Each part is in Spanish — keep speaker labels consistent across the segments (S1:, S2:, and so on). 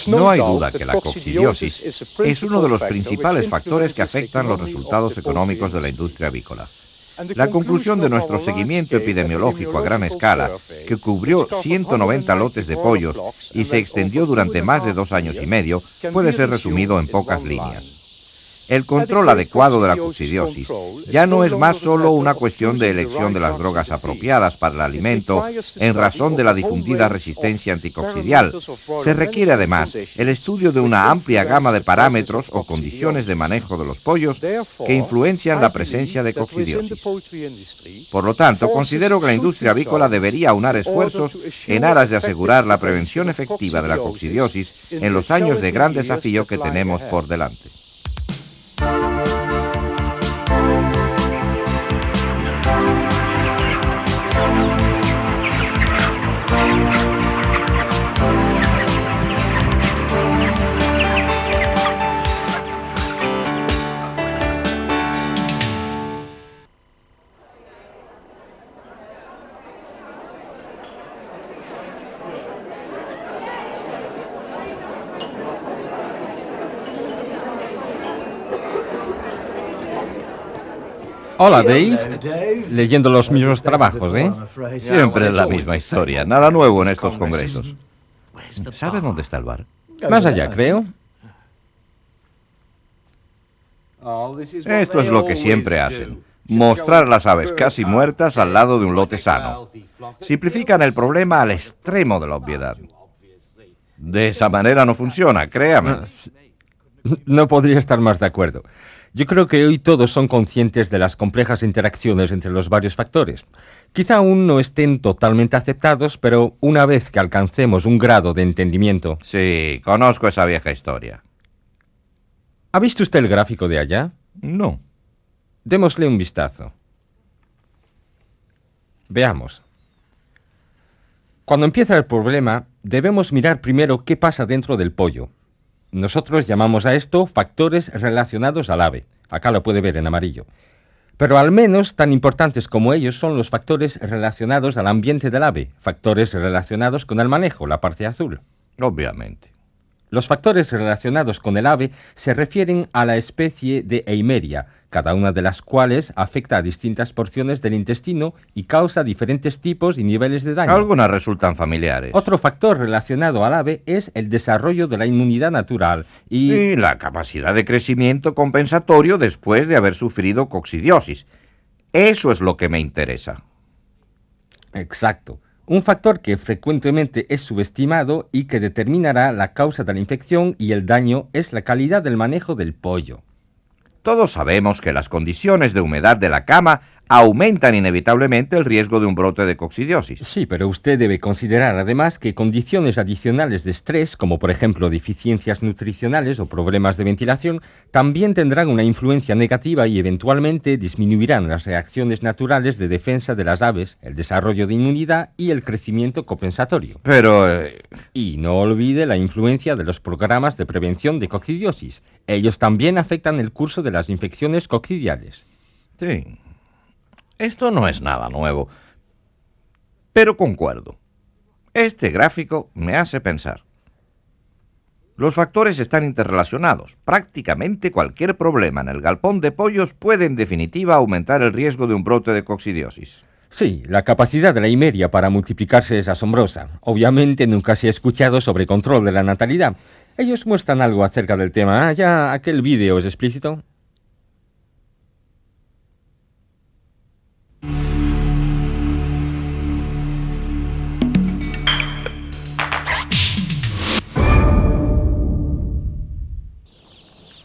S1: No hay duda que la coccidiosis es uno de los principales factores que afectan los resultados económicos de la industria avícola. La conclusión de nuestro seguimiento epidemiológico a gran escala, que cubrió 190 lotes de pollos y se extendió durante más de 2 años y medio, puede ser resumido en pocas líneas. El control adecuado de la coccidiosis ya no es más solo una cuestión de elección de las drogas apropiadas para el alimento en razón de la difundida resistencia anticoccidial. Se requiere además el estudio de una amplia gama de parámetros o condiciones de manejo de los pollos que influencian la presencia de coccidiosis. Por lo tanto, considero que la industria avícola debería aunar esfuerzos en aras de asegurar la prevención efectiva de la coccidiosis en los años de gran desafío que tenemos por delante.
S2: Hola, Dave. Leyendo los mismos trabajos, ¿eh?
S1: Siempre es la misma historia, nada nuevo en estos congresos. ¿Sabes dónde está el bar?
S2: Más allá, creo.
S1: Esto es lo que siempre hacen. Mostrar las aves casi muertas al lado de un lote sano. Simplifican el problema al extremo de la obviedad. De esa manera no funciona, créame.
S2: No podría estar más de acuerdo. Yo creo que hoy todos son conscientes de las complejas interacciones entre los varios factores. Quizá aún no estén totalmente aceptados, pero una vez que alcancemos un grado de entendimiento...
S1: Sí, conozco esa vieja historia.
S2: ¿Ha visto usted el gráfico de allá?
S1: No.
S2: Démosle un vistazo. Veamos. Cuando empieza el problema, debemos mirar primero qué pasa dentro del pollo. Nosotros llamamos a esto factores relacionados al ave. Acá lo puede ver en amarillo. Pero al menos tan importantes como ellos son los factores relacionados al ambiente del ave, factores relacionados con el manejo, la parte azul.
S1: Obviamente.
S2: Los factores relacionados con el ave se refieren a la especie de Eimeria, cada una de las cuales afecta a distintas porciones del intestino y causa diferentes tipos y niveles de daño.
S1: Algunas resultan familiares.
S2: Otro factor relacionado al ave es el desarrollo de la inmunidad natural
S1: y la capacidad de crecimiento compensatorio después de haber sufrido coccidiosis. Eso es lo que me interesa.
S2: Exacto. Un factor que frecuentemente es subestimado y que determinará la causa de la infección y el daño es la calidad del manejo del pollo.
S1: Todos sabemos que las condiciones de humedad de la cama aumentan inevitablemente el riesgo de un brote de coccidiosis.
S2: Sí, pero usted debe considerar además que condiciones adicionales de estrés, como por ejemplo deficiencias nutricionales o problemas de ventilación, también tendrán una influencia negativa y eventualmente disminuirán las reacciones naturales de defensa de las aves, el desarrollo de inmunidad y el crecimiento compensatorio.
S1: Pero...
S2: Y no olvide la influencia de los programas de prevención de coccidiosis. Ellos también afectan el curso de las infecciones coccidiales.
S1: Sí. Esto no es nada nuevo, pero concuerdo. Este gráfico me hace pensar. Los factores están interrelacionados. Prácticamente cualquier problema en el galpón de pollos puede en definitiva aumentar el riesgo de un brote de coccidiosis.
S2: Sí, la capacidad de la Eimeria para multiplicarse es asombrosa. Obviamente nunca se ha escuchado sobre control de la natalidad. Ellos muestran algo acerca del tema. ¿Ya aquel vídeo es explícito?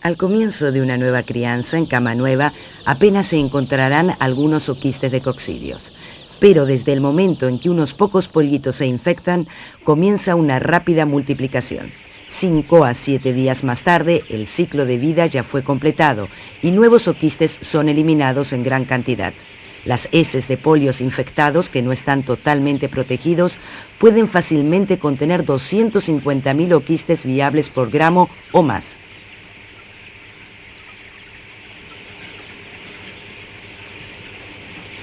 S3: Al comienzo de una nueva crianza en cama nueva, apenas se encontrarán algunos oquistes de coccidios. Pero desde el momento en que unos pocos pollitos se infectan, comienza una rápida multiplicación. 5 a 7 días más tarde, el ciclo de vida ya fue completado y nuevos oquistes son eliminados en gran cantidad. Las heces de pollos infectados que no están totalmente protegidos pueden fácilmente contener 250.000 oquistes viables por gramo o más.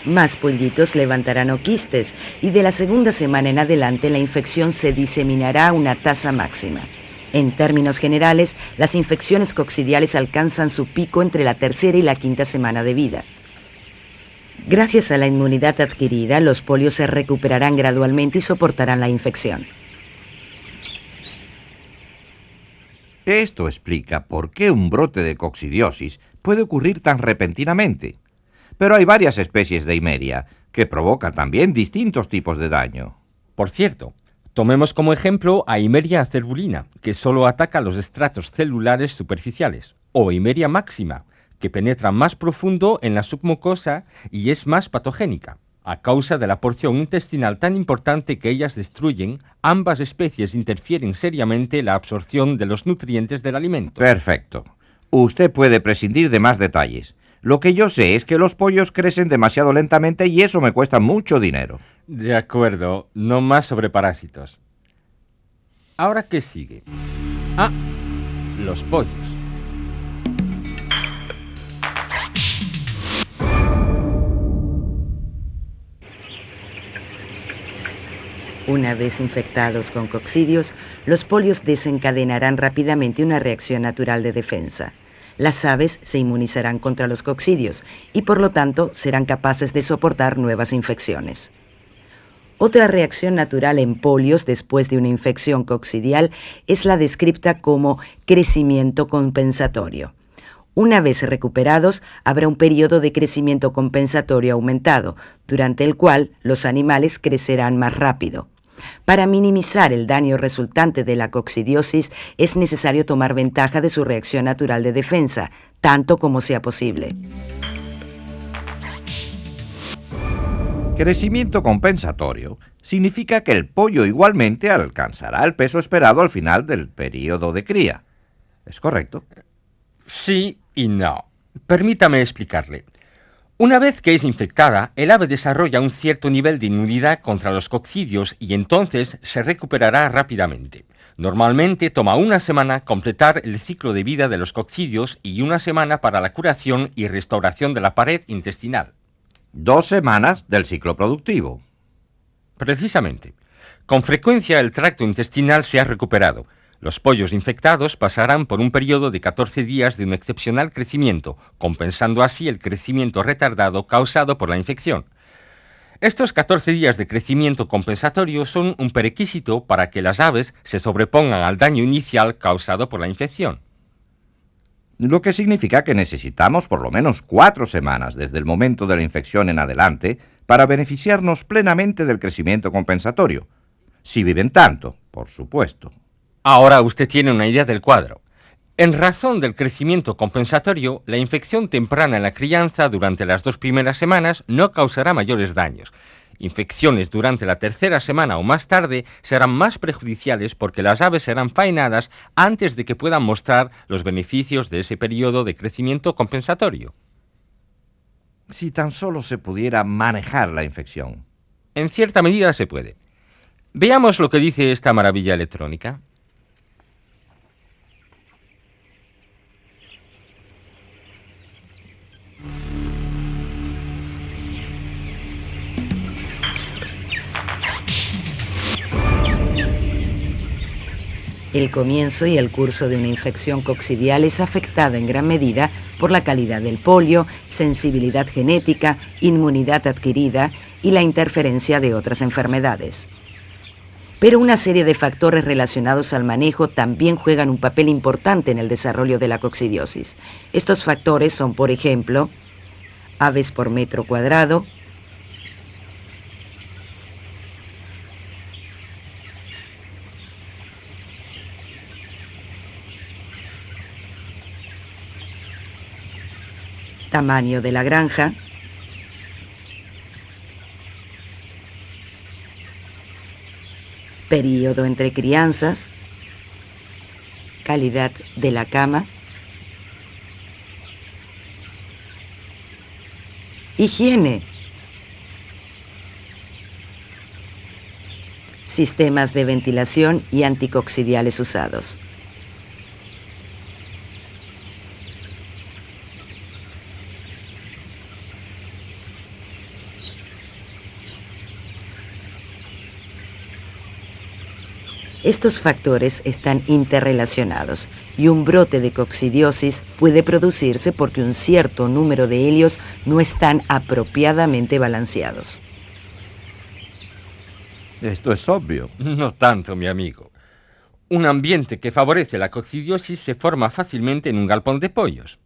S3: Más pollitos levantarán oquistes y de la segunda semana en adelante la infección se diseminará a una tasa máxima. En términos generales, las infecciones coccidiales alcanzan su pico entre la tercera y la quinta semana de vida. Gracias a la inmunidad adquirida, los polios se recuperarán gradualmente y soportarán la infección.
S1: Esto explica por qué un brote de coccidiosis puede ocurrir tan repentinamente. Pero hay varias especies de Eimeria que provocan también distintos tipos de daño.
S2: Por cierto, tomemos como ejemplo a Eimeria acerbulina, que solo ataca los estratos celulares superficiales, o Eimeria máxima, que penetra más profundo en la submucosa y es más patogénica. A causa de la porción intestinal tan importante que ellas destruyen, ambas especies interfieren seriamente en la absorción de los nutrientes del alimento.
S1: Perfecto. Usted puede prescindir de más detalles. Lo que yo sé es que los pollos crecen demasiado lentamente y eso me cuesta mucho dinero.
S2: De acuerdo, no más sobre parásitos. ¿Ahora qué sigue? Ah, los pollos.
S3: Una vez infectados con coccidios, los polios desencadenarán rápidamente una reacción natural de defensa. Las aves se inmunizarán contra los coccidios y por lo tanto serán capaces de soportar nuevas infecciones. Otra reacción natural en polios después de una infección coccidial es la descrita como crecimiento compensatorio. Una vez recuperados, habrá un periodo de crecimiento compensatorio aumentado, durante el cual los animales crecerán más rápido. Para minimizar el daño resultante de la coccidiosis, es necesario tomar ventaja de su reacción natural de defensa, tanto como sea posible.
S1: Crecimiento compensatorio significa que el pollo igualmente alcanzará el peso esperado al final del periodo de cría. ¿Es correcto?
S2: Sí y no. Permítame explicarle. Una vez que es infectada, el ave desarrolla un cierto nivel de inmunidad contra los coccidios y entonces se recuperará rápidamente. Normalmente toma una semana completar el ciclo de vida de los coccidios y una semana para la curación y restauración de la pared intestinal.
S1: 2 semanas del ciclo productivo.
S2: Precisamente. Con frecuencia el tracto intestinal se ha recuperado. Los pollos infectados pasarán por un periodo de 14 días de un excepcional crecimiento, compensando así el crecimiento retardado causado por la infección. Estos 14 días de crecimiento compensatorio son un prerequisito para que las aves se sobrepongan al daño inicial causado por la infección.
S1: Lo que significa que necesitamos por lo menos 4 semanas desde el momento de la infección en adelante para beneficiarnos plenamente del crecimiento compensatorio. Si viven tanto, por supuesto.
S2: Ahora usted tiene una idea del cuadro. En razón del crecimiento compensatorio, la infección temprana en la crianza durante las 2 primeras semanas no causará mayores daños. Infecciones durante la tercera semana o más tarde serán más perjudiciales porque las aves serán faenadas antes de que puedan mostrar los beneficios de ese periodo de crecimiento compensatorio.
S1: Si tan solo se pudiera manejar la infección.
S2: En cierta medida se puede. Veamos lo que dice esta maravilla electrónica.
S3: El comienzo y el curso de una infección coccidial es afectada en gran medida por la calidad del polio, sensibilidad genética, inmunidad adquirida y la interferencia de otras enfermedades. Pero una serie de factores relacionados al manejo también juegan un papel importante en el desarrollo de la coccidiosis. Estos factores son, por ejemplo, aves por metro cuadrado, tamaño de la granja, período entre crianzas, calidad de la cama, higiene, sistemas de ventilación y anticoccidiales usados. Estos factores están interrelacionados y un brote de coccidiosis puede producirse porque un cierto número de helios no están apropiadamente balanceados.
S1: Esto es obvio.
S2: No tanto, mi amigo. Un ambiente que favorece la coccidiosis se forma fácilmente en un galpón de pollos.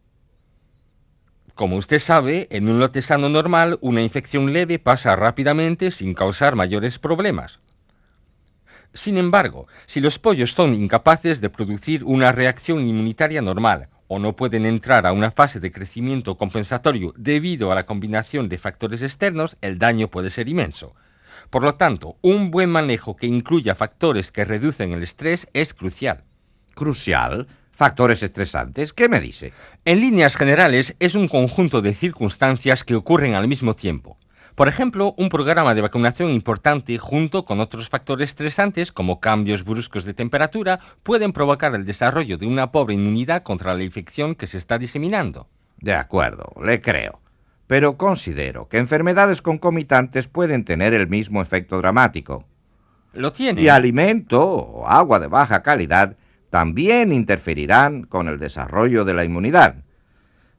S2: Como usted sabe, en un lote sano normal, una infección leve pasa rápidamente sin causar mayores problemas. Sin embargo, si los pollos son incapaces de producir una reacción inmunitaria normal o no pueden entrar a una fase de crecimiento compensatorio debido a la combinación de factores externos, el daño puede ser inmenso. Por lo tanto, un buen manejo que incluya factores que reducen el estrés es crucial.
S1: ¿Crucial? ¿Factores estresantes? ¿Qué me dice?
S2: En líneas generales, es un conjunto de circunstancias que ocurren al mismo tiempo. Por ejemplo, un programa de vacunación importante junto con otros factores estresantes como cambios bruscos de temperatura pueden provocar el desarrollo de una pobre inmunidad contra la infección que se está diseminando.
S1: De acuerdo, le creo. Pero considero que enfermedades concomitantes pueden tener el mismo efecto dramático.
S2: Lo tiene.
S1: Y alimento o agua de baja calidad también interferirán con el desarrollo de la inmunidad.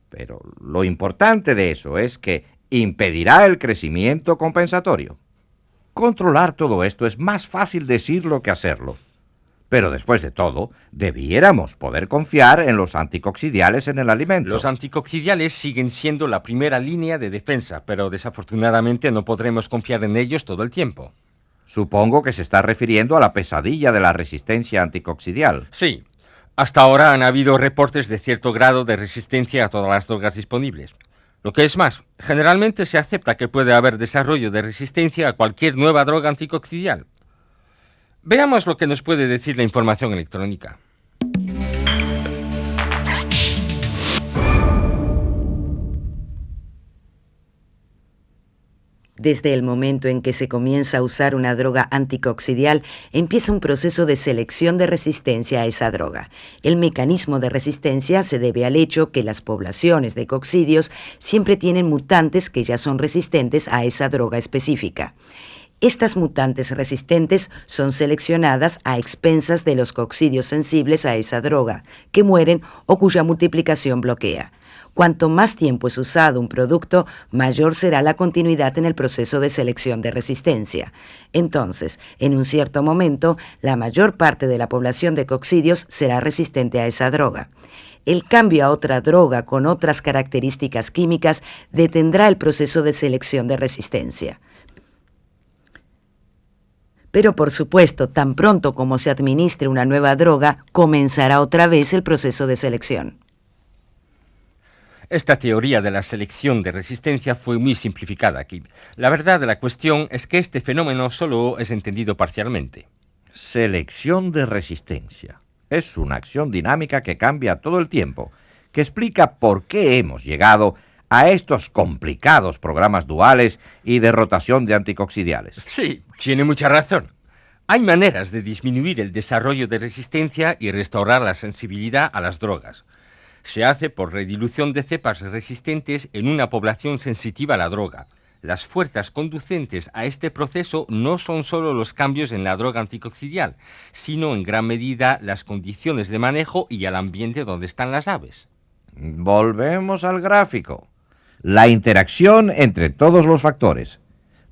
S1: Pero lo importante de eso es que impedirá el crecimiento compensatorio. Controlar todo esto es más fácil decirlo que hacerlo. Pero después de todo, debiéramos poder confiar en los anticoccidiales en el alimento.
S2: Los anticoccidiales siguen siendo la primera línea de defensa, pero desafortunadamente no podremos confiar en ellos todo el tiempo.
S1: Supongo que se está refiriendo a la pesadilla de la resistencia anticoccidial.
S2: Sí. Hasta ahora han habido reportes de cierto grado de resistencia a todas las drogas disponibles. Lo que es más, generalmente se acepta que puede haber desarrollo de resistencia a cualquier nueva droga anticoccidial. Veamos lo que nos puede decir la información electrónica.
S3: Desde el momento en que se comienza a usar una droga anticoccidial, empieza un proceso de selección de resistencia a esa droga. El mecanismo de resistencia se debe al hecho que las poblaciones de coccidios siempre tienen mutantes que ya son resistentes a esa droga específica. Estas mutantes resistentes son seleccionadas a expensas de los coccidios sensibles a esa droga, que mueren o cuya multiplicación bloquea. Cuanto más tiempo es usado un producto, mayor será la continuidad en el proceso de selección de resistencia. Entonces, en un cierto momento, la mayor parte de la población de coccidios será resistente a esa droga. El cambio a otra droga con otras características químicas detendrá el proceso de selección de resistencia. Pero por supuesto, tan pronto como se administre una nueva droga, comenzará otra vez el proceso de selección.
S2: Esta teoría de la selección de resistencia fue muy simplificada aquí. La verdad de la cuestión es que este fenómeno solo es entendido parcialmente.
S1: Selección de resistencia. Es una acción dinámica que cambia todo el tiempo, que explica por qué hemos llegado a estos complicados programas duales y de rotación de anticoccidiales.
S2: Sí, tiene mucha razón. Hay maneras de disminuir el desarrollo de resistencia y restaurar la sensibilidad a las drogas. Se hace por redilución de cepas resistentes en una población sensitiva a la droga. Las fuerzas conducentes a este proceso no son solo los cambios en la droga anticoccidial, sino en gran medida las condiciones de manejo y el ambiente donde están las aves.
S1: Volvemos al gráfico. La interacción entre todos los factores.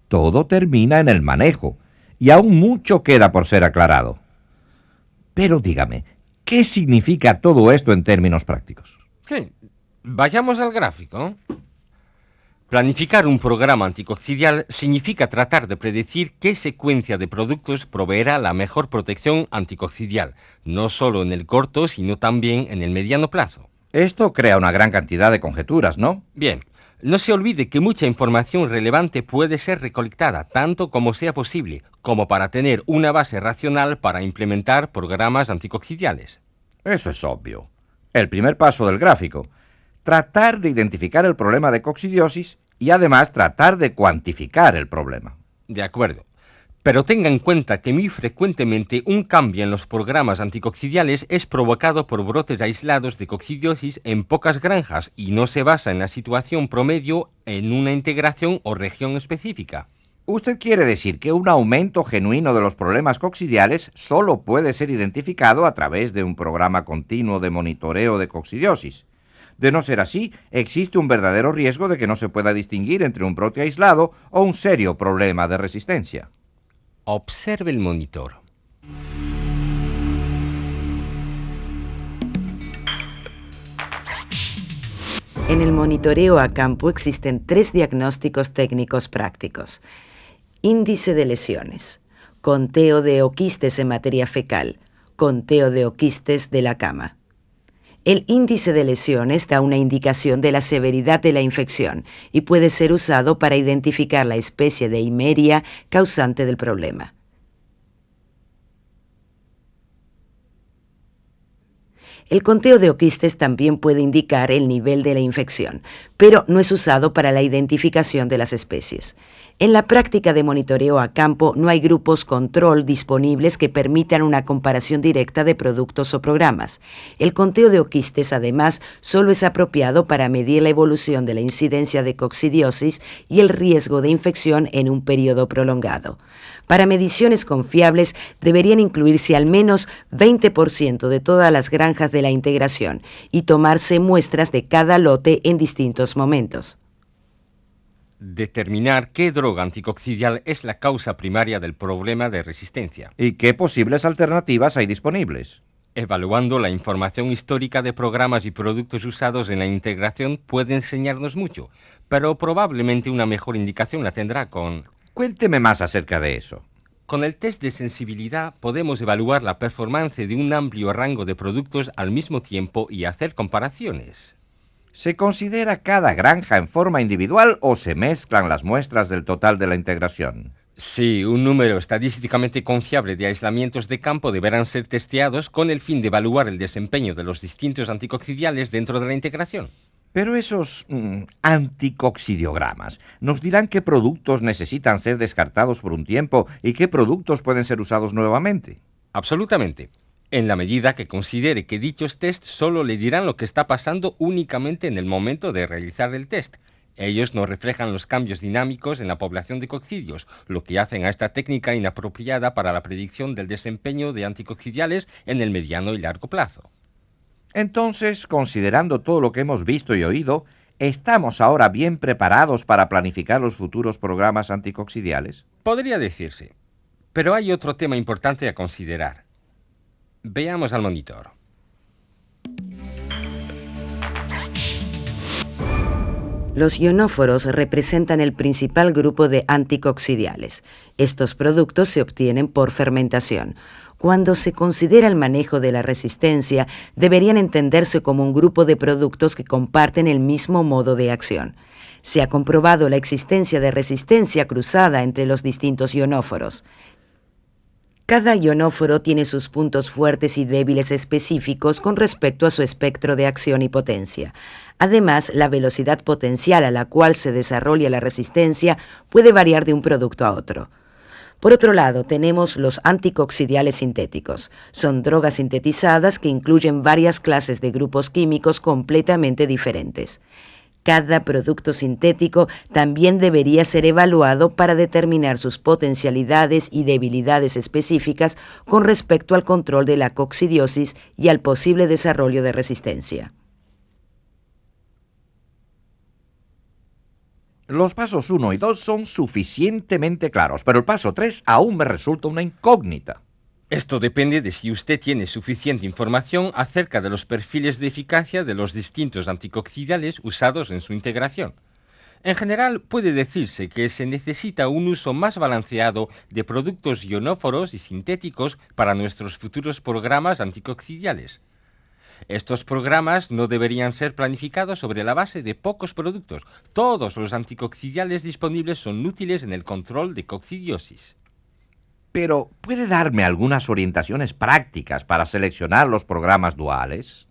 S1: Todo termina en el manejo, y aún mucho queda por ser aclarado. Pero dígame, ¿qué significa todo esto en términos prácticos?
S2: Sí, vayamos al gráfico. Planificar un programa anticoccidial significa tratar de predecir qué secuencia de productos proveerá la mejor protección anticoccidial, no solo en el corto, sino también en el mediano plazo.
S1: Esto crea una gran cantidad de conjeturas, ¿no?
S2: Bien, no se olvide que mucha información relevante puede ser recolectada tanto como sea posible, como para tener una base racional para implementar programas anticoccidiales.
S1: Eso es obvio. El primer paso del gráfico. Tratar de identificar el problema de coccidiosis y además tratar de cuantificar el problema.
S2: De acuerdo. Pero tenga en cuenta que muy frecuentemente un cambio en los programas anticoccidiales es provocado por brotes aislados de coccidiosis en pocas granjas y no se basa en la situación promedio en una integración o región específica.
S1: Usted quiere decir que un aumento genuino de los problemas coccidiales solo puede ser identificado a través de un programa continuo de monitoreo de coccidiosis. De no ser así, existe un verdadero riesgo de que no se pueda distinguir entre un brote aislado o un serio problema de resistencia.
S2: Observe el monitor.
S3: En el monitoreo a campo existen 3 diagnósticos técnicos prácticos. Índice de lesiones, conteo de oquistes en materia fecal, conteo de oquistes de la cama. El índice de lesiones da una indicación de la severidad de la infección y puede ser usado para identificar la especie de Eimeria causante del problema. El conteo de oquistes también puede indicar el nivel de la infección, pero no es usado para la identificación de las especies. En la práctica de monitoreo a campo no hay grupos control disponibles que permitan una comparación directa de productos o programas. El conteo de oquistes, además, solo es apropiado para medir la evolución de la incidencia de coccidiosis y el riesgo de infección en un periodo prolongado. Para mediciones confiables deberían incluirse al menos 20% de todas las granjas de la integración y tomarse muestras de cada lote en distintos momentos.
S2: Determinar qué droga anticoccidial es la causa primaria del problema de resistencia.
S1: ¿Y qué posibles alternativas hay disponibles?
S2: Evaluando la información histórica de programas y productos usados en la integración puede enseñarnos mucho, pero probablemente una mejor indicación la tendrá con...
S1: Cuénteme más acerca de eso.
S2: Con el test de sensibilidad podemos evaluar la performance de un amplio rango de productos al mismo tiempo y hacer comparaciones.
S1: ¿Se considera cada granja en forma individual o se mezclan las muestras del total de la integración?
S2: Sí, un número estadísticamente confiable de aislamientos de campo deberán ser testeados con el fin de evaluar el desempeño de los distintos anticoccidiales dentro de la integración.
S1: Pero esos anticoccidiogramas nos dirán qué productos necesitan ser descartados por un tiempo y qué productos pueden ser usados nuevamente.
S2: Absolutamente. En la medida que considere que dichos test solo le dirán lo que está pasando únicamente en el momento de realizar el test. Ellos no reflejan los cambios dinámicos en la población de coccidios, lo que hacen a esta técnica inapropiada para la predicción del desempeño de anticoccidiales en el mediano y largo plazo.
S1: Entonces, considerando todo lo que hemos visto y oído, ¿estamos ahora bien preparados para planificar los futuros programas anticoccidiales?
S2: Podría decirse. Pero hay otro tema importante a considerar. Veamos al monitor.
S3: Los ionóforos representan el principal grupo de anticoccidiales. Estos productos se obtienen por fermentación. Cuando se considera el manejo de la resistencia, deberían entenderse como un grupo de productos que comparten el mismo modo de acción. Se ha comprobado la existencia de resistencia cruzada entre los distintos ionóforos. Cada ionóforo tiene sus puntos fuertes y débiles específicos con respecto a su espectro de acción y potencia. Además, la velocidad potencial a la cual se desarrolla la resistencia puede variar de un producto a otro. Por otro lado, tenemos los anticoccidiales sintéticos. Son drogas sintetizadas que incluyen varias clases de grupos químicos completamente diferentes. Cada producto sintético también debería ser evaluado para determinar sus potencialidades y debilidades específicas con respecto al control de la coccidiosis y al posible desarrollo de resistencia.
S1: Los pasos 1 y 2 son suficientemente claros, pero el paso 3 aún me resulta una incógnita.
S2: Esto depende de si usted tiene suficiente información acerca de los perfiles de eficacia de los distintos anticoccidiales usados en su integración. En general, puede decirse que se necesita un uso más balanceado de productos ionóforos y sintéticos para nuestros futuros programas anticoccidiales. Estos programas no deberían ser planificados sobre la base de pocos productos. Todos los anticoccidiales disponibles son útiles en el control de coccidiosis.
S1: Pero, ¿puede darme algunas orientaciones prácticas para seleccionar los programas duales?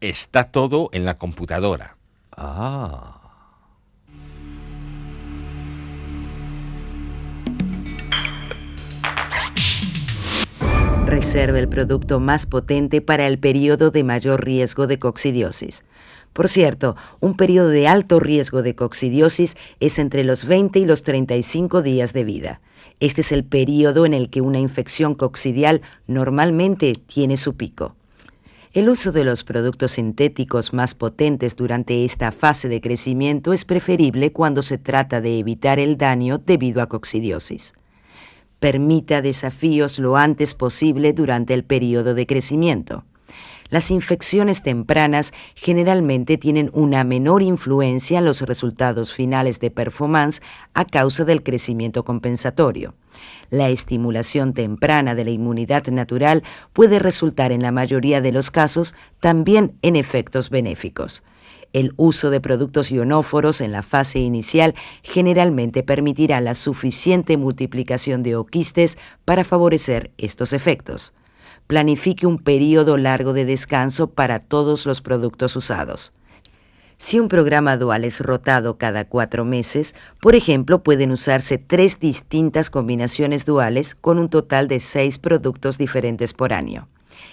S2: Está todo en la computadora.
S3: Reserve el producto más potente para el periodo de mayor riesgo de coccidiosis. Por cierto, un periodo de alto riesgo de coccidiosis es entre los 20 y los 35 días de vida. Este es el periodo en el que una infección coccidial normalmente tiene su pico. El uso de los productos sintéticos más potentes durante esta fase de crecimiento es preferible cuando se trata de evitar el daño debido a coccidiosis. Permita desafíos lo antes posible durante el periodo de crecimiento. Las infecciones tempranas generalmente tienen una menor influencia en los resultados finales de performance a causa del crecimiento compensatorio. La estimulación temprana de la inmunidad natural puede resultar en la mayoría de los casos también en efectos benéficos. El uso de productos ionóforos en la fase inicial generalmente permitirá la suficiente multiplicación de oquistes para favorecer estos efectos. Planifique un periodo largo de descanso para todos los productos usados. Si un programa dual es rotado cada 4 meses, por ejemplo, pueden usarse 3 distintas combinaciones duales con un total de 6 productos diferentes por año.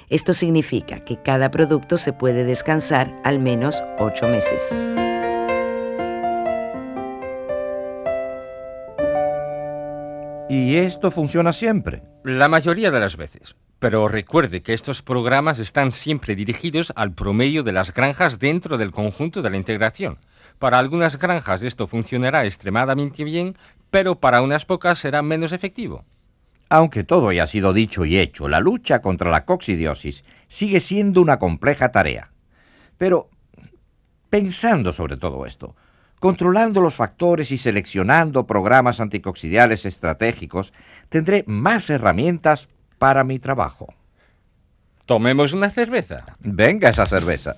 S3: Esto significa que cada producto se puede descansar al menos 8 meses.
S1: ¿Y esto funciona siempre?
S2: La mayoría de las veces. Pero recuerde que estos programas están siempre dirigidos al promedio de las granjas dentro del conjunto de la integración. Para algunas granjas esto funcionará extremadamente bien, pero para unas pocas será menos efectivo.
S1: Aunque todo haya sido dicho y hecho, la lucha contra la coccidiosis sigue siendo una compleja tarea. Pero, pensando sobre todo esto, controlando los factores y seleccionando programas anticoccidiales estratégicos, tendré más herramientas para mi trabajo.
S2: Tomemos una cerveza.
S1: Venga esa cerveza.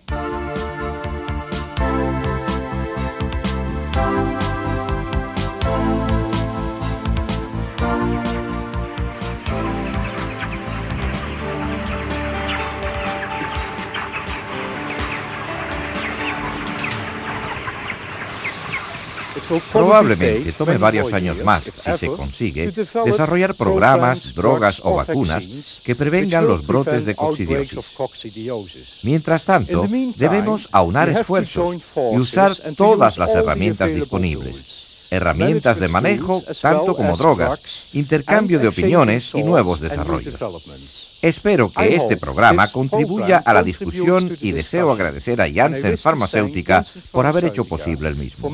S1: Probablemente tome varios años más, si se consigue, desarrollar programas, drogas o vacunas que prevengan los brotes de coccidiosis. Mientras tanto, debemos aunar esfuerzos y usar todas las herramientas disponibles. Herramientas de manejo, tanto como drogas, intercambio de opiniones y nuevos desarrollos. Espero que este programa contribuya a la discusión y deseo agradecer a Janssen Farmacéutica por haber hecho posible el mismo.